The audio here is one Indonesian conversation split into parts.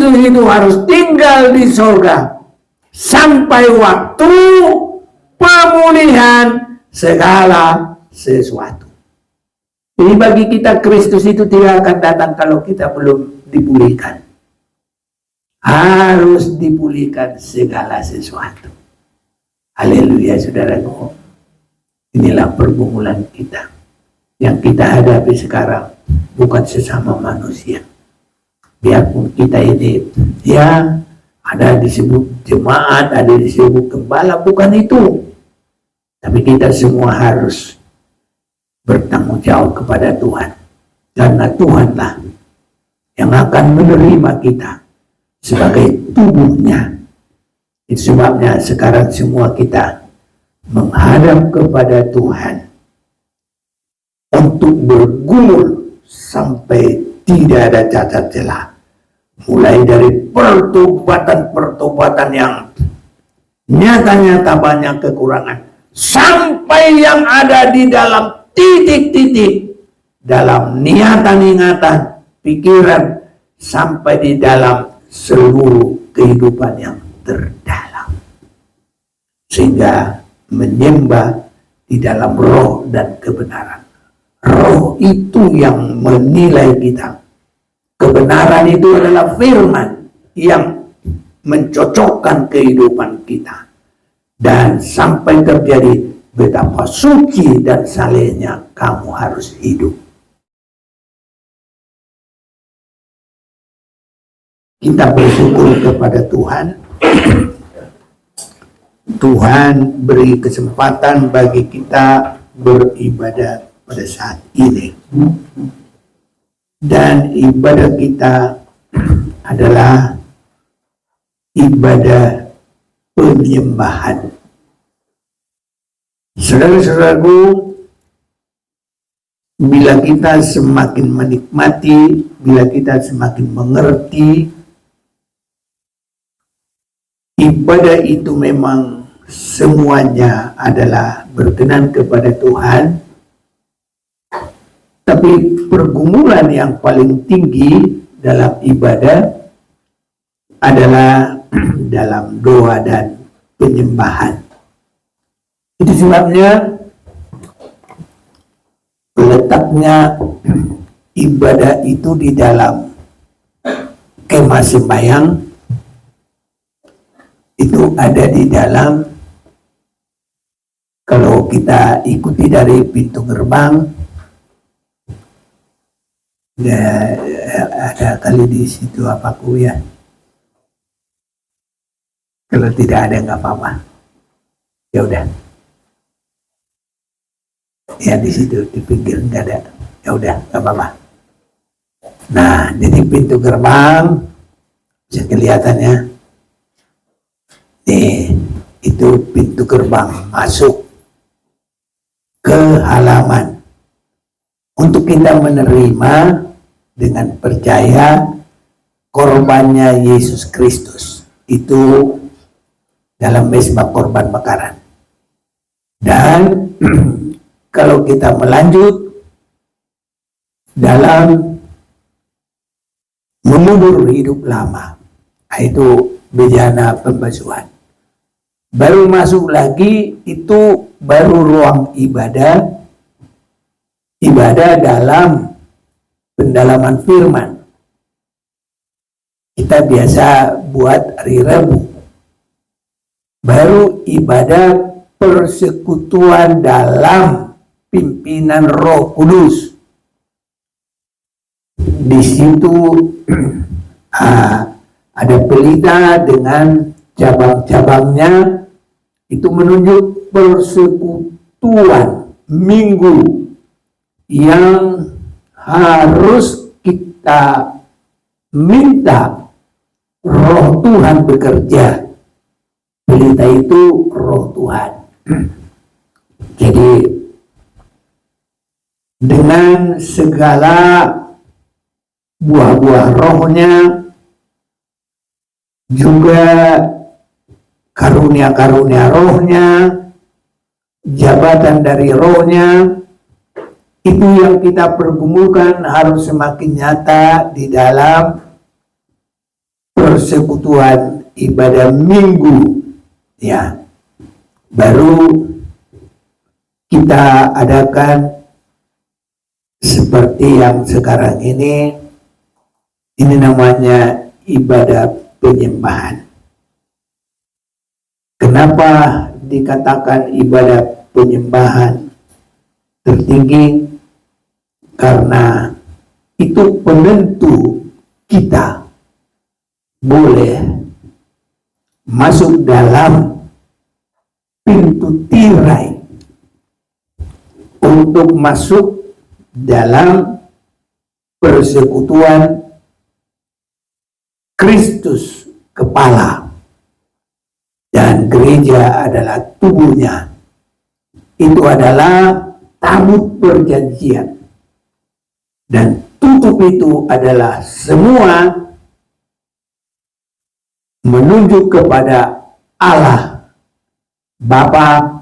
Kristus itu harus tinggal di sorga sampai waktu pemulihan segala sesuatu. Jadi bagi kita Kristus itu tidak akan datang kalau kita belum dipulihkan. Harus dipulihkan segala sesuatu. Haleluya saudaraku. Inilah pergumulan kita yang kita hadapi sekarang, bukan sesama manusia. Biarpun kita ini ya ada disebut jemaat, ada disebut gembala, bukan itu. Tapi kita semua harus bertanggung jawab kepada Tuhan. Karena Tuhanlah yang akan menerima kita sebagai tubuhnya. Itu sebabnya sekarang semua kita menghadap kepada Tuhan untuk bergumul sampai tidak ada cacat celah. Mulai dari pertobatan yang nyata-nyata banyak kekurangan, sampai yang ada di dalam titik-titik, dalam niatan-niatan, pikiran, sampai di dalam seluruh kehidupan yang terdalam. Sehingga menyembah di dalam roh dan kebenaran. Roh itu yang menilai kita. Kebenaran itu adalah firman yang mencocokkan kehidupan kita. Dan sampai terjadi betapa suci dan salehnya kamu harus hidup. Kita bersyukur kepada Tuhan. Tuhan beri kesempatan bagi kita beribadah pada saat ini. Dan ibadah kita adalah ibadah penyembahan. Saudara-saudaraku, bila kita semakin menikmati, bila kita semakin mengerti, ibadah itu memang semuanya adalah berkenan kepada Tuhan. Tapi pergumulan yang paling tinggi dalam ibadah adalah dalam doa dan penyembahan. Itu sebabnya letaknya ibadah itu di dalam kemah sembahyang, itu ada di dalam, kalau kita ikuti dari pintu gerbang, ada kali di situ apaku ya. Kalau tidak ada nggak apa-apa. Ya udah. Ya di situ di pinggir nggak ada. Ya udah nggak apa-apa. Nah, jadi pintu gerbang bisa kelihatannya. Nih, itu pintu gerbang masuk ke halaman. Untuk kita menerima dengan percaya korbannya Yesus Kristus itu dalam mezbah korban bakaran. Dan kalau kita melanjut dalam mengubur hidup lama, itu bejana pembasuhan. Baru masuk lagi itu baru ruang ibadah. Ibadah dalam pendalaman firman. Kita biasa buat hari Rabu. Baru ibadah persekutuan dalam pimpinan Roh Kudus. Di situ ada pelita dengan cabang-cabangnya, itu menunjuk persekutuan minggu yang harus kita minta Roh Tuhan bekerja. Pelita itu Roh Tuhan. Jadi dengan segala buah-buah rohnya, juga karunia-karunia rohnya, jabatan dari rohnya, itu yang kita pergumulkan harus semakin nyata di dalam persekutuan ibadah minggu, ya, baru kita adakan seperti yang sekarang ini namanya ibadah penyembahan. Kenapa dikatakan ibadah penyembahan tertinggi? Karena itu penentu kita boleh masuk dalam pintu tirai untuk masuk dalam persekutuan Kristus kepala dan gereja adalah tubuhnya. Itu adalah tabut perjanjian, dan tutup itu adalah semua menunjuk kepada Allah Bapa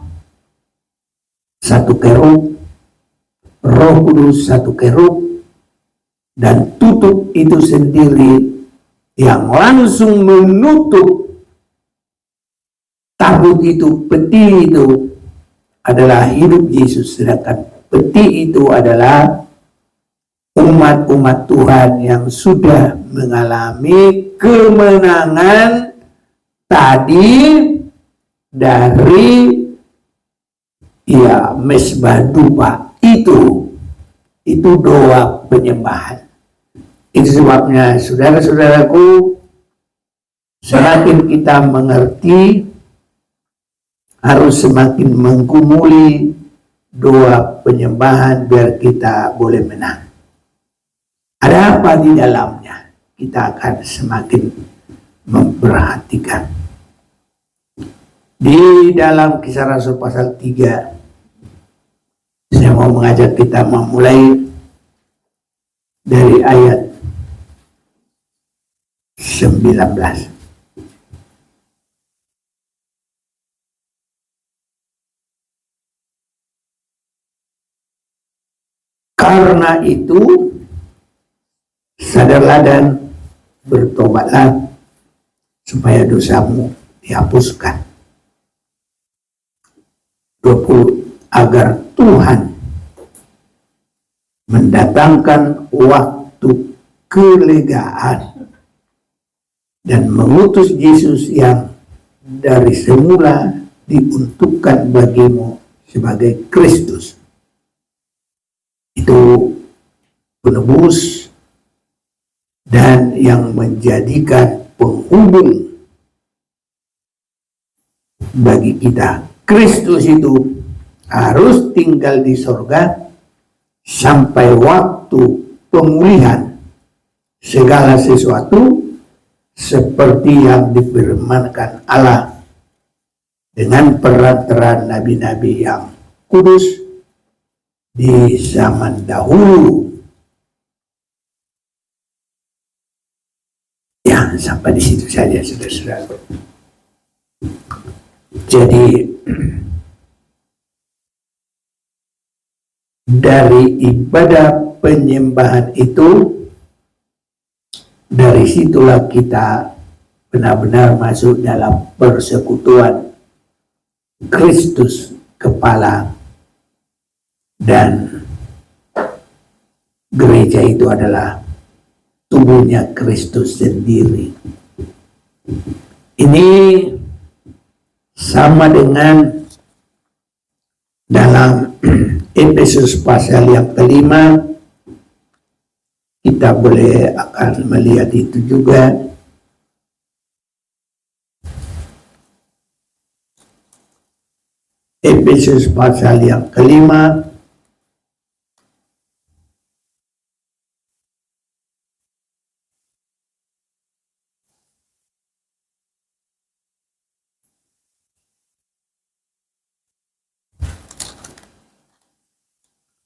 satu kerub, Roh Kudus satu kerub, dan tutup itu sendiri yang langsung menutup tabut itu, peti itu adalah hidup Yesus, sedangkan peti itu adalah umat-umat Tuhan yang sudah mengalami kemenangan tadi dari mesbah dupa. Itu doa penyembahan. Itu sebabnya saudara-saudaraku, semakin kita mengerti, harus semakin menggumuli doa penyembahan biar kita boleh menang. Ada apa di dalamnya? Kita akan semakin memperhatikan. Di dalam Kisah Rasul pasal 3, saya mau mengajak kita memulai dari ayat 19. Karena itu, sadarlah dan bertobatlah supaya dosamu dihapuskan. 20. Agar Tuhan mendatangkan waktu kelegaan dan mengutus Yesus yang dari semula diuntukkan bagimu sebagai Kristus. Itu penebus dan yang menjadikan penghubung bagi kita. Kristus itu harus tinggal di sorga sampai waktu pemulihan segala sesuatu seperti yang difirmankan Allah dengan perantaraan nabi-nabi yang kudus di zaman dahulu. Ya, sampai di situ saja, saudara-saudara. Jadi dari ibadah penyembahan itu, dari situlah kita benar-benar masuk dalam persekutuan Kristus kepala, dan gereja itu adalah tubuhnya Kristus sendiri. Ini sama dengan dalam Efesus pasal yang kelima, kita boleh akan melihat itu juga. Efesus pasal yang kelima,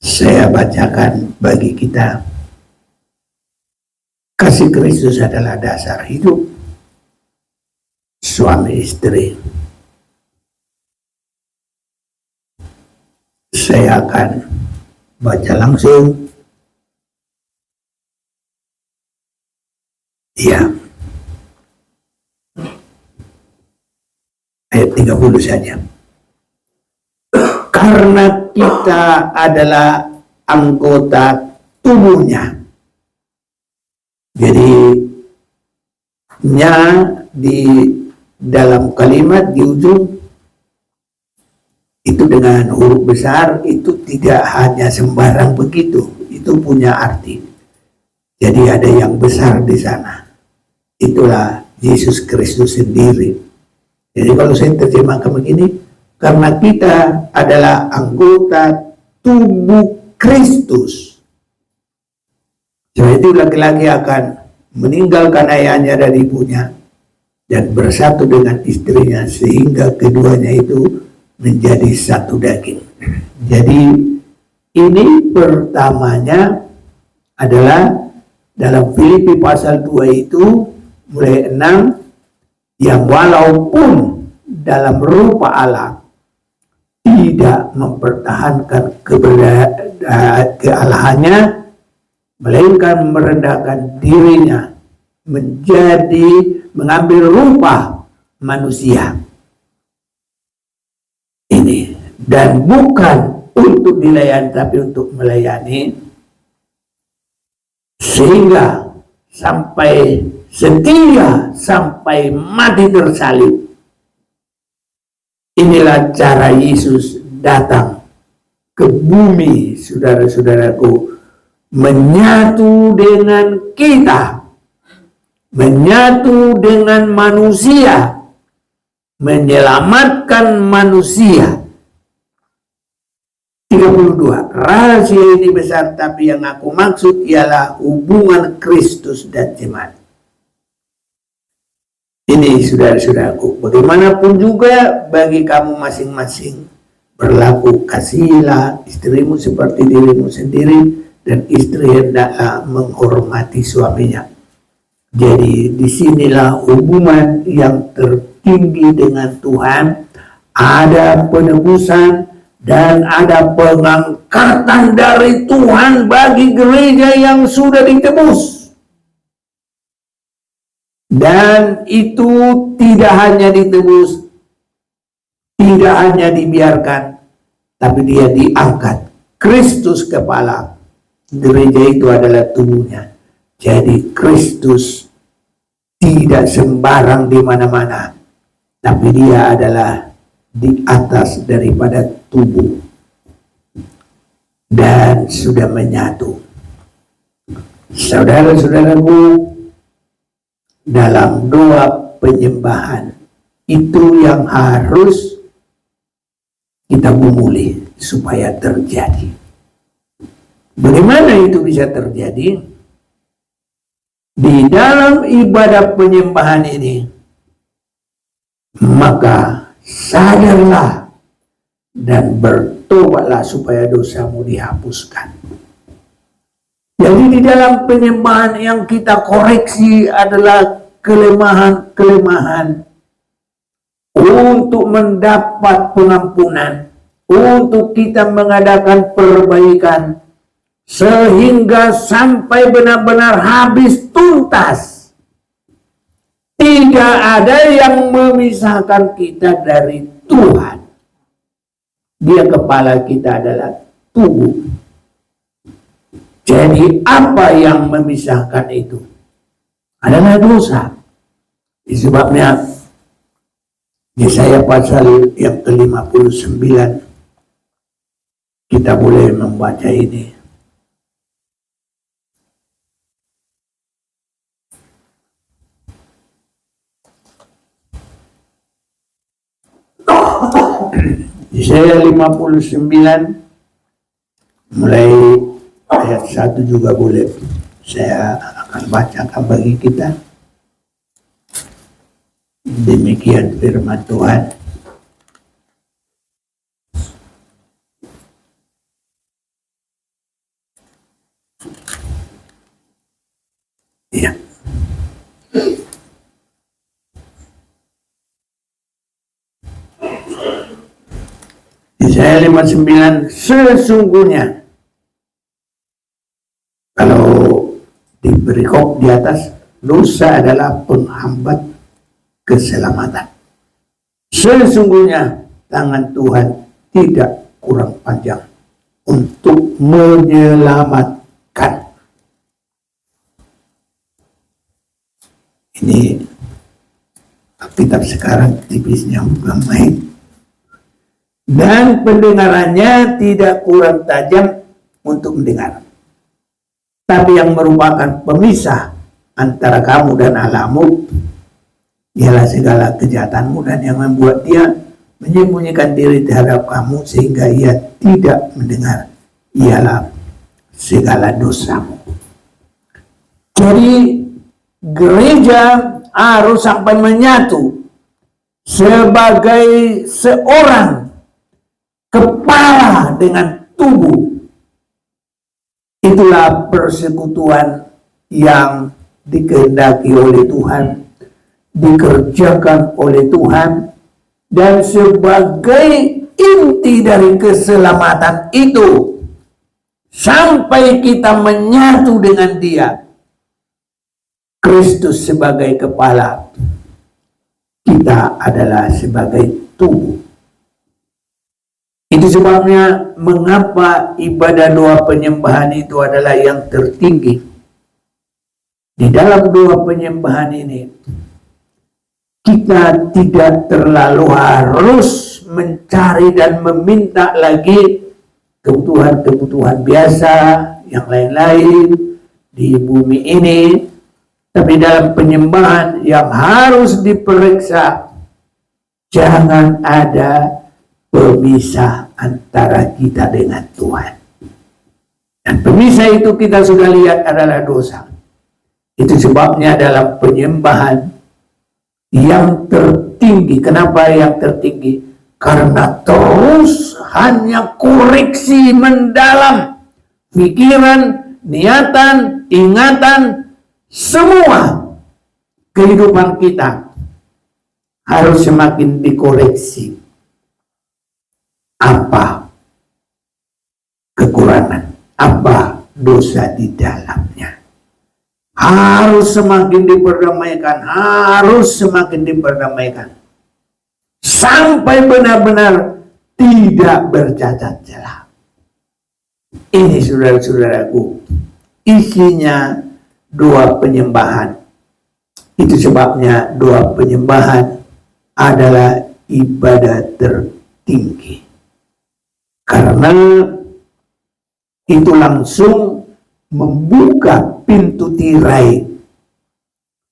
saya bacakan bagi kita. Kasih Kristus adalah dasar hidup suami istri. Saya akan baca langsung. Ya. 30 saja. Karena kita adalah anggota tubuhnya. Jadi nya di dalam kalimat di ujung itu dengan huruf besar itu tidak hanya sembarang begitu, itu punya arti. Jadi ada yang besar di sana. Itulah Yesus Kristus sendiri. Jadi kalau saya terjemahkan begini, karena kita adalah anggota tubuh Kristus. Sebab itu laki-laki akan meninggalkan ayahnya dan ibunya dan bersatu dengan istrinya sehingga keduanya itu menjadi satu daging. Jadi ini pertamanya adalah dalam Filipi pasal 2 itu mulai 6, yang walaupun dalam rupa Allah tidak mempertahankan kealahannya, melainkan merendahkan dirinya mengambil rupa manusia. Ini, dan bukan untuk dilayani tapi untuk melayani, sehingga sampai setia sampai mati tersalib. Inilah cara Yesus datang ke bumi, saudara-saudaraku, menyatu dengan kita, menyatu dengan manusia, menyelamatkan manusia. 32. Rahasia ini besar, tapi yang aku maksud ialah hubungan Kristus dan jemaat. Ini saudara-saudaraku, bagaimanapun juga bagi kamu masing-masing, berlaku kasihilah istrimu seperti dirimu sendiri, dan istri hendaklah menghormati suaminya. Jadi disinilah hubungan yang tertinggi dengan Tuhan. Ada penebusan dan ada pengangkatan dari Tuhan bagi gereja yang sudah ditebus. Dan itu tidak hanya ditebus, tidak hanya dibiarkan, tapi dia diangkat. Kristus kepala, gereja itu adalah tubuhnya. Jadi Kristus tidak sembarang di mana-mana, tapi dia adalah di atas daripada tubuh dan sudah menyatu. Saudara-saudaraku, dalam doa penyembahan itu yang harus kita gumuli supaya terjadi. Bagaimana itu bisa terjadi? Di dalam ibadah penyembahan ini, maka sadarlah dan bertobatlah supaya dosamu dihapuskan. Jadi di dalam penyembahan yang kita koreksi adalah kelemahan-kelemahan untuk mendapat pengampunan, untuk kita mengadakan perbaikan sehingga sampai benar-benar habis tuntas. Tidak ada yang memisahkan kita dari Tuhan. Dia kepala, kita adalah tubuh. Jadi apa yang memisahkan itu? Adalah dosa. Sebabnya Yesaya pasal yang ke-59 kita boleh membaca ini. Yesaya 59 mulai ayat 1 juga boleh. Saya akan bacakan bagi kita. Demikian firman Tuhan. Ya. Yesaya 59, sesungguhnya kalau di perikop di atas, dosa adalah penghambat keselamatan. Sesungguhnya tangan Tuhan tidak kurang panjang untuk menyelamatkan. Ini Alkitab sekarang tipisnya bukan main. Dan pendengarannya tidak kurang tajam untuk mendengar, tapi yang merupakan pemisah antara kamu dan Allahmu ialah segala kejahatanmu, dan yang membuat dia menyembunyikan diri terhadap kamu sehingga ia tidak mendengar ialah segala dosamu. Jadi gereja harus sampai menyatu sebagai seorang kepala dengan tubuh. Itulah persekutuan yang dikehendaki oleh Tuhan, dikerjakan oleh Tuhan, dan sebagai inti dari keselamatan itu, sampai kita menyatu dengan Dia, Kristus sebagai kepala, kita adalah sebagai tubuh. Itu sebabnya mengapa ibadah doa penyembahan itu adalah yang tertinggi. Di dalam doa penyembahan ini, kita tidak terlalu harus mencari dan meminta lagi kebutuhan-kebutuhan biasa yang lain-lain di bumi ini. Tapi dalam penyembahan yang harus diperiksa, jangan ada pemisah antara kita dengan Tuhan. Dan pemisah itu kita sudah lihat adalah dosa. Itu sebabnya dalam penyembahan yang tertinggi. Kenapa yang tertinggi? Karena terus hanya koreksi mendalam pikiran, niatan, ingatan, semua kehidupan kita harus semakin dikoreksi. Apa kekurangan, apa dosa di dalamnya, harus semakin diperdamaikan, harus semakin diperdamaikan sampai benar-benar tidak bercacat celah. Ini saudara-saudaraku, isinya doa penyembahan. Itu sebabnya doa penyembahan adalah ibadah tertinggi, karena itu langsung membuka pintu tirai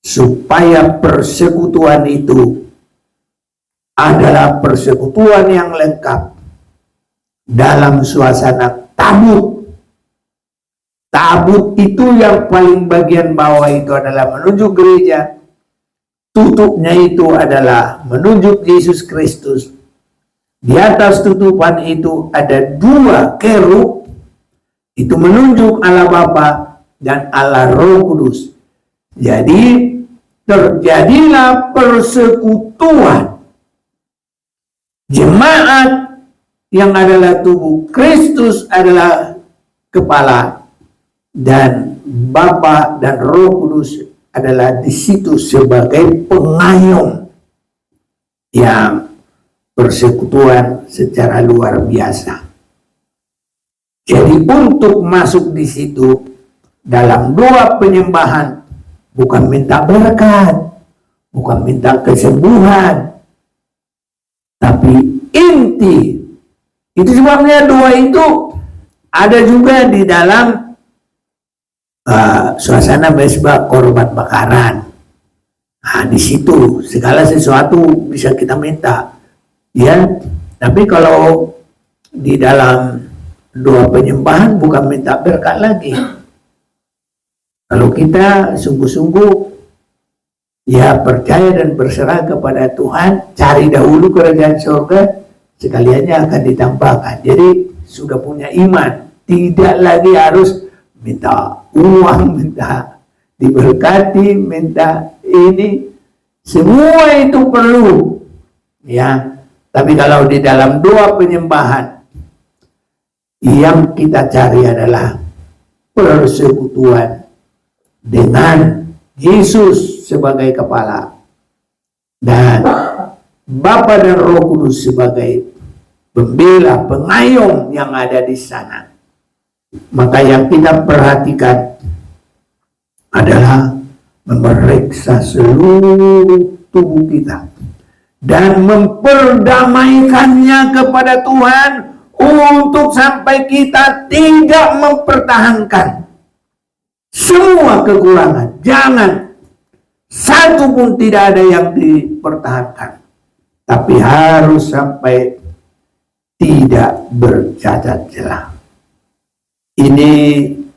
supaya persekutuan itu adalah persekutuan yang lengkap dalam suasana tabut. Tabut itu yang paling bagian bawah itu adalah menunjuk gereja, tutupnya itu adalah menunjuk Yesus Kristus. Di atas tutupan itu ada dua kerub, itu menunjuk Allah Bapa dan Allah Roh Kudus. Jadi terjadilah persekutuan. Jemaat yang adalah tubuh, Kristus adalah kepala, dan Bapa dan Roh Kudus adalah di situ sebagai pengayom yang persekutuan secara luar biasa. Jadi untuk masuk di situ dalam doa penyembahan, bukan minta berkat, bukan minta kesembuhan, tapi inti. Itu sebabnya doa itu ada juga di dalam suasana mesbah korban bakaran. Nah, di situ segala sesuatu bisa kita minta, ya. Tapi kalau di dalam doa penyembahan bukan minta berkat lagi. Kalau kita sungguh-sungguh ya percaya dan berserah kepada Tuhan, cari dahulu kerajaan surga, sekaliannya akan ditambahkan. Jadi sudah punya iman, tidak lagi harus minta uang, minta diberkati, minta ini, semua itu perlu, ya. Tapi kalau di dalam doa penyembahan, yang kita cari adalah persekutuan dengan Yesus sebagai kepala, dan Bapa dan Roh Kudus sebagai pembela, pengayom yang ada di sana. Maka yang kita perhatikan adalah memeriksa seluruh tubuh kita dan memperdamaikannya kepada Tuhan untuk sampai kita tidak mempertahankan semua kekurangan. Jangan satu pun tidak ada yang dipertahankan, tapi harus sampai tidak bercacat celah. Ini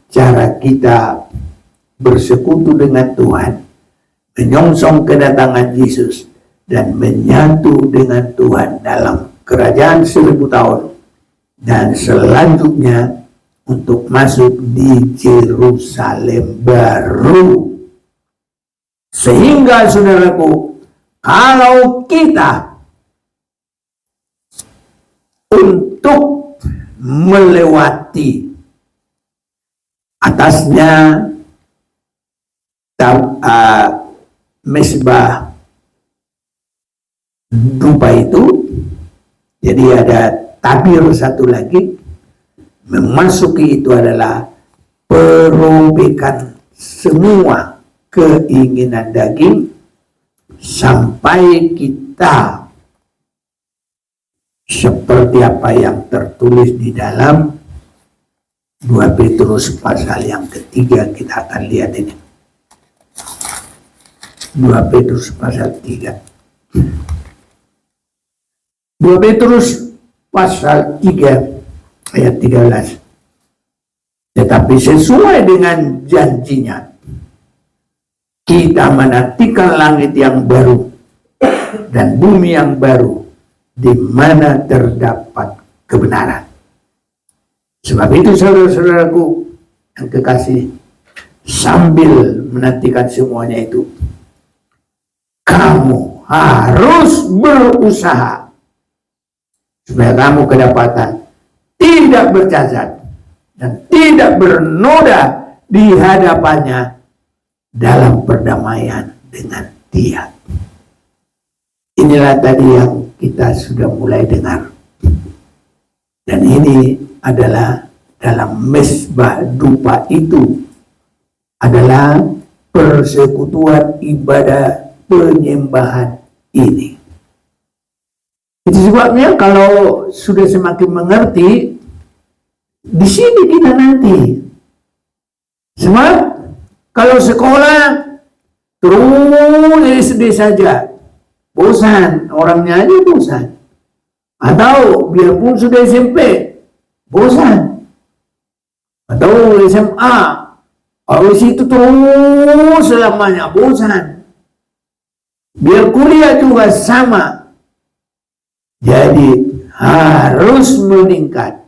cara kita bersekutu dengan Tuhan, menyongsong kedatangan Yesus dan menyatu dengan Tuhan dalam kerajaan 1000 tahun dan selanjutnya untuk masuk di Yerusalem baru. Sehingga saudaraku, kalau kita untuk melewati atasnya mesbah dupa itu, jadi ada tabir satu lagi, memasuki itu adalah perobekan semua keinginan daging sampai kita seperti apa yang tertulis di dalam 2 Petrus pasal yang ketiga. Kita akan lihat ini, 2 Petrus pasal 3. 2 Petrus pasal 3 ayat 13. Tetapi sesuai dengan janjinya, kita menantikan langit yang baru dan bumi yang baru di mana terdapat kebenaran. Sebab itu saudara-saudaraku yang kekasih, sambil menantikan semuanya itu, kamu harus berusaha supaya kamu kedapatan tidak bercacat dan tidak bernoda di hadapannya dalam perdamaian dengan Dia. Inilah tadi yang kita sudah mulai dengar. Dan ini adalah dalam mesbah dupa itu adalah persekutuan ibadah penyembahan ini. Itu sebabnya kalau sudah semakin mengerti, di sini kita nanti. Sebab kalau sekolah terus jadi sedih saja, bosan, orangnya aja bosan. Atau biarpun sudah SMP, bosan. Atau SMA, habis itu terus selamanya bosan. Biar kuliah juga sama. Jadi harus meningkat.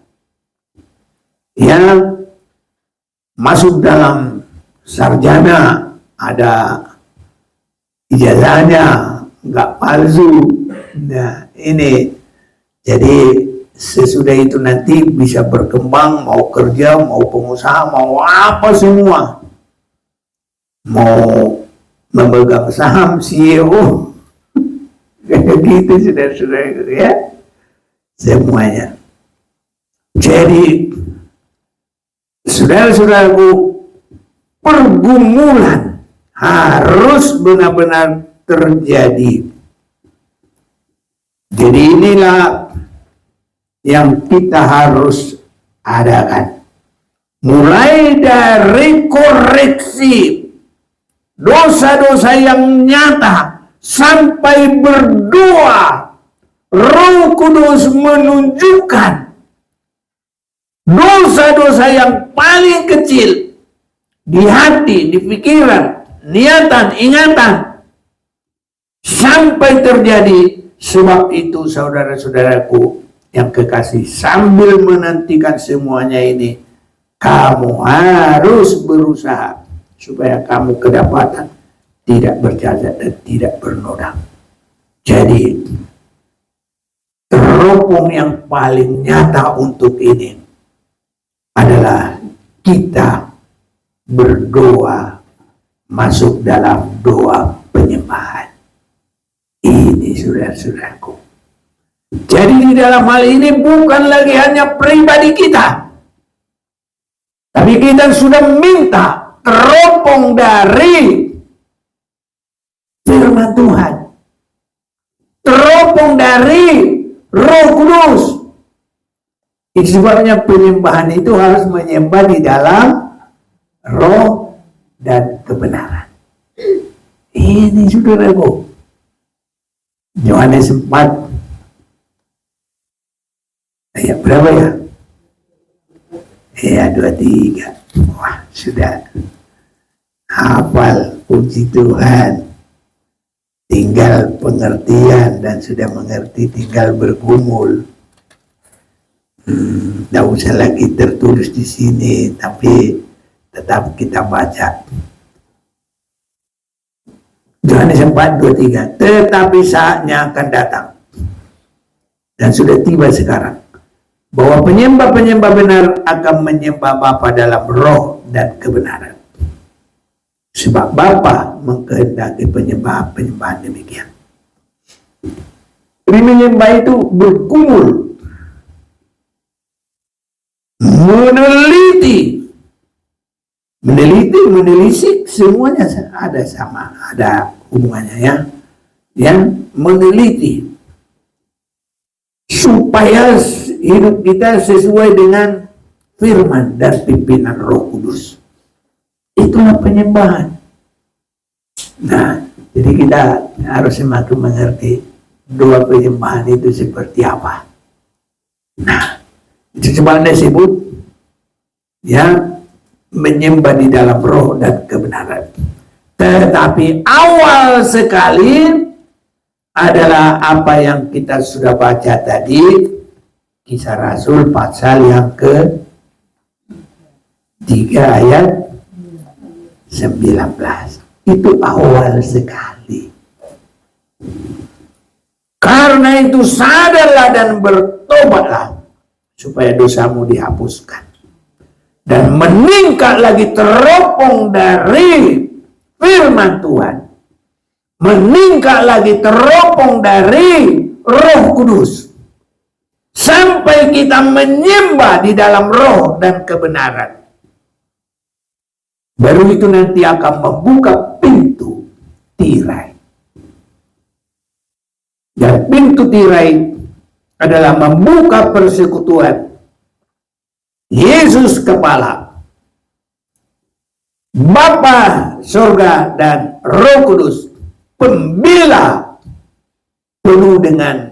Yang masuk dalam sarjana ada ijazahnya, nggak palsu. Nah ini, jadi sesudah itu nanti bisa berkembang, mau kerja, mau pengusaha, mau apa semua, mau memegang saham CEO. Kayak gitu saudara-saudara ya, semuanya. Jadi saudara-saudaraku, pergumulan harus benar-benar terjadi. Jadi inilah yang kita harus adakan. Mulai dari koreksi dosa-dosa yang nyata sampai berdoa, Roh Kudus menunjukkan dosa-dosa yang paling kecil di hati, di pikiran, niatan, ingatan sampai terjadi. Sebab itu saudara-saudaraku yang kekasih, sambil menantikan semuanya ini, kamu harus berusaha supaya kamu kedapatan tidak bercacat dan tidak bernoda. Jadi teropong yang paling nyata untuk ini adalah kita berdoa, masuk dalam doa penyembahan. Ini Ini saudara-saudaraku. Jadi di dalam hal ini bukan lagi hanya pribadi kita, tapi kita sudah minta teropong dari firman Tuhan, teropong dari Roh Kudus. Itu sebabnya penyembahan itu harus menyembah di dalam roh dan kebenaran. Ini saudaraku, Yohanes 4 ayat berapa ya? Ya 23. Wah, sudah hafal, puji Tuhan. Tinggal pengertian, dan sudah mengerti tinggal bergumul. Tidak usah lagi tertulis di sini, tapi tetap kita baca. Yohanes 4:23. Tetapi saatnya akan datang, dan sudah tiba sekarang, bahwa penyembah-penyembah benar akan menyembah Bapa dalam roh dan kebenaran. Sebab Bapa mengkehendaki penyembahan demikian. Jadi menyembah itu bergumul, menelisik, semuanya ada sama, ada hubungannya ya. Yang meneliti supaya hidup kita sesuai dengan firman dan pimpinan Roh Kudus. Itulah penyembahan. Nah, jadi kita harus semakin mengerti dua penyembahan itu seperti apa. Nah, itu sebabnya disebut ya, menyembah di dalam roh dan kebenaran. Tetapi awal sekali adalah apa yang kita sudah baca tadi, Kisah Rasul pasal yang ke-3 ayat 19. Itu awal sekali. Karena itu sadarlah dan bertobatlah, supaya dosamu dihapuskan, dan meningkat lagi teropong dari firman Tuhan, meningkat lagi teropong dari Roh Kudus, sampai kita menyembah di dalam roh dan kebenaran. Baru itu nanti akan membuka pintu tirai. Dan pintu tirai adalah membuka persekutuan Yesus kepala, Bapa surga dan Roh Kudus, pembela, penuh dengan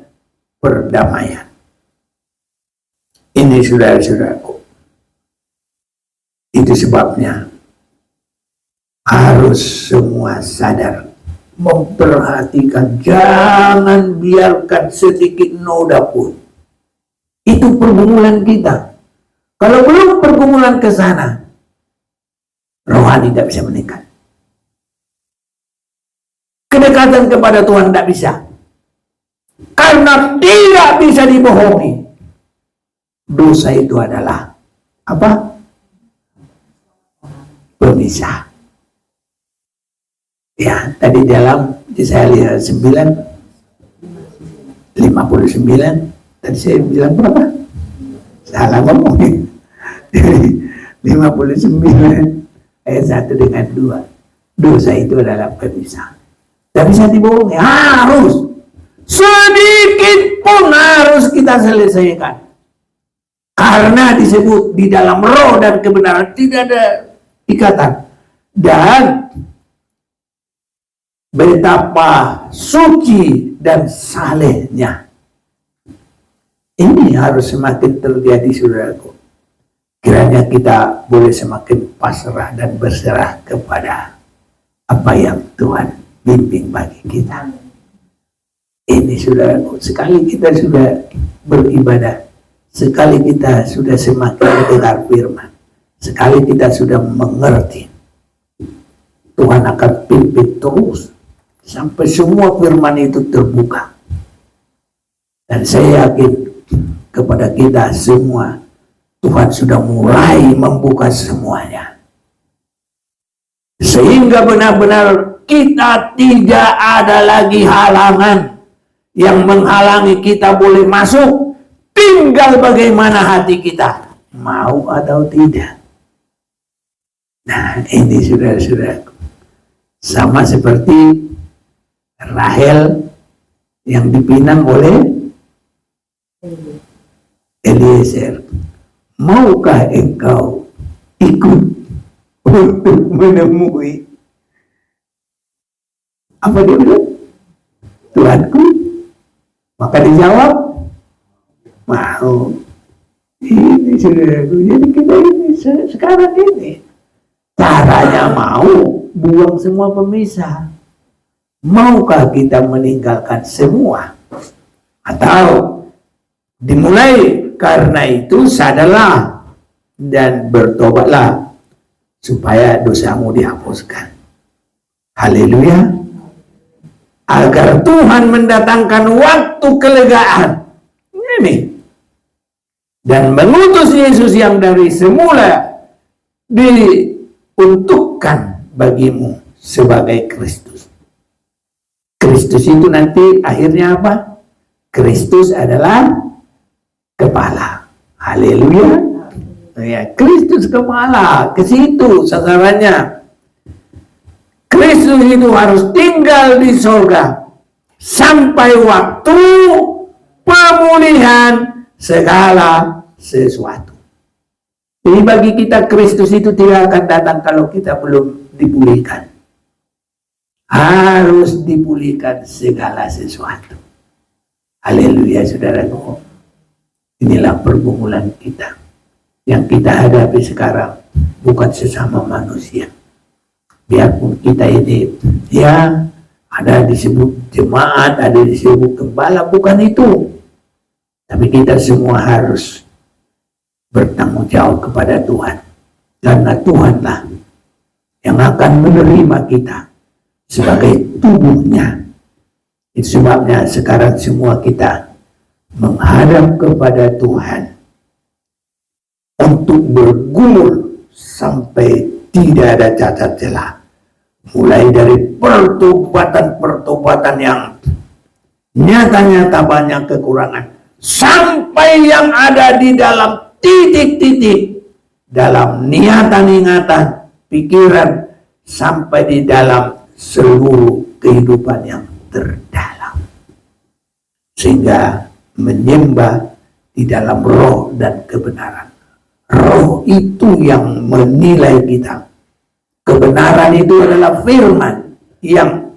perdamaian. Ini saudara-saudaraku. Itu sebabnya harus semua sadar, memperhatikan, jangan biarkan sedikit noda pun. Itu pergumulan kita. Kalau belum pergumulan ke sana, rohani tidak bisa meningkat. Kedekatan kepada Tuhan tidak bisa. Karena tidak bisa dibohongi. Dosa itu adalah apa? Pemisah. Ya, tadi dalam saya lihat 59, tadi saya bilang berapa? Salah ngomong. 59 ayat 1 dengan 2. Dosa itu adalah pemisah. Tidak bisa dibohongi, harus sedikit pun harus kita selesaikan. Karena disebut di dalam roh dan kebenaran, tidak ada ikatan. Dan betapa suci dan salehnya. Ini harus semakin terjadi, saudaraku. Kiranya kita boleh semakin pasrah dan berserah kepada apa yang Tuhan bimbing bagi kita. Ini saudaraku, sekali kita sudah beribadah, sekali kita sudah semakin mendengar firman, sekali kita sudah mengerti, Tuhan akan pimpin terus sampai semua firman itu terbuka. Dan saya yakin kepada kita semua, Tuhan sudah mulai membuka semuanya. Sehingga benar-benar kita tidak ada lagi halangan yang menghalangi kita boleh masuk. Tinggal bagaimana hati kita, mau atau tidak. Nah, ini saudara-saudaraku, sama seperti Rahel yang dipinang oleh Eliezer. Maukah engkau ikut untuk menemui, apa dia bilang, Tuhanku? Maka dijawab, mau. Ini saudaraku, jadi kita ini sekarang ini caranya mau, buang semua pemisah. Maukah kita meninggalkan semua? Atau dimulai karena itu sadarlah dan bertobatlah supaya dosamu dihapuskan. Haleluya. Agar Tuhan mendatangkan waktu kelegaan ini dan mengutus Yesus yang dari semula diuntukkan bagimu sebagai Kristus. Kristus itu nanti akhirnya apa? Kristus adalah kepala. Haleluya. Ya, Kristus kepala, ke situ sasarannya. Kristus itu harus tinggal di surga sampai waktu pemulihan segala sesuatu. Jadi bagi kita Kristus itu tidak akan datang kalau kita belum dipulihkan. Harus dipulihkan segala sesuatu. Haleluya, saudaraku. Inilah pergumulan kita. Yang kita hadapi sekarang bukan sesama manusia. Biarpun kita ini ya ada disebut jemaat, ada disebut gembala, bukan itu. Tapi kita semua harus bertanggung jawab kepada Tuhan. Karena Tuhanlah yang akan menerima kita sebagai tubuhnya. Itu sebabnya sekarang semua kita menghadap kepada Tuhan untuk bergumul sampai tidak ada cacat celah. Mulai dari pertobatan yang nyata-nyata banyak kekurangan, sampai yang ada di dalam titik-titik, dalam niatan-ingatan, pikiran, sampai di dalam seluruh kehidupan yang terdalam. Sehingga menyembah di dalam roh dan kebenaran. Roh itu yang menilai kita. Kebenaran itu adalah firman yang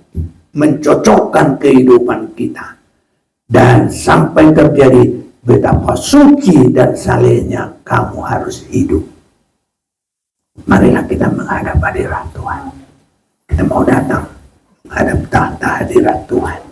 mencocokkan kehidupan kita. Dan sampai terjadi betapa suci dan salehnya kamu harus hidup. Marilah kita menghadap hadirat Tuhan. Kita mau datang menghadap tahta hadirat Tuhan.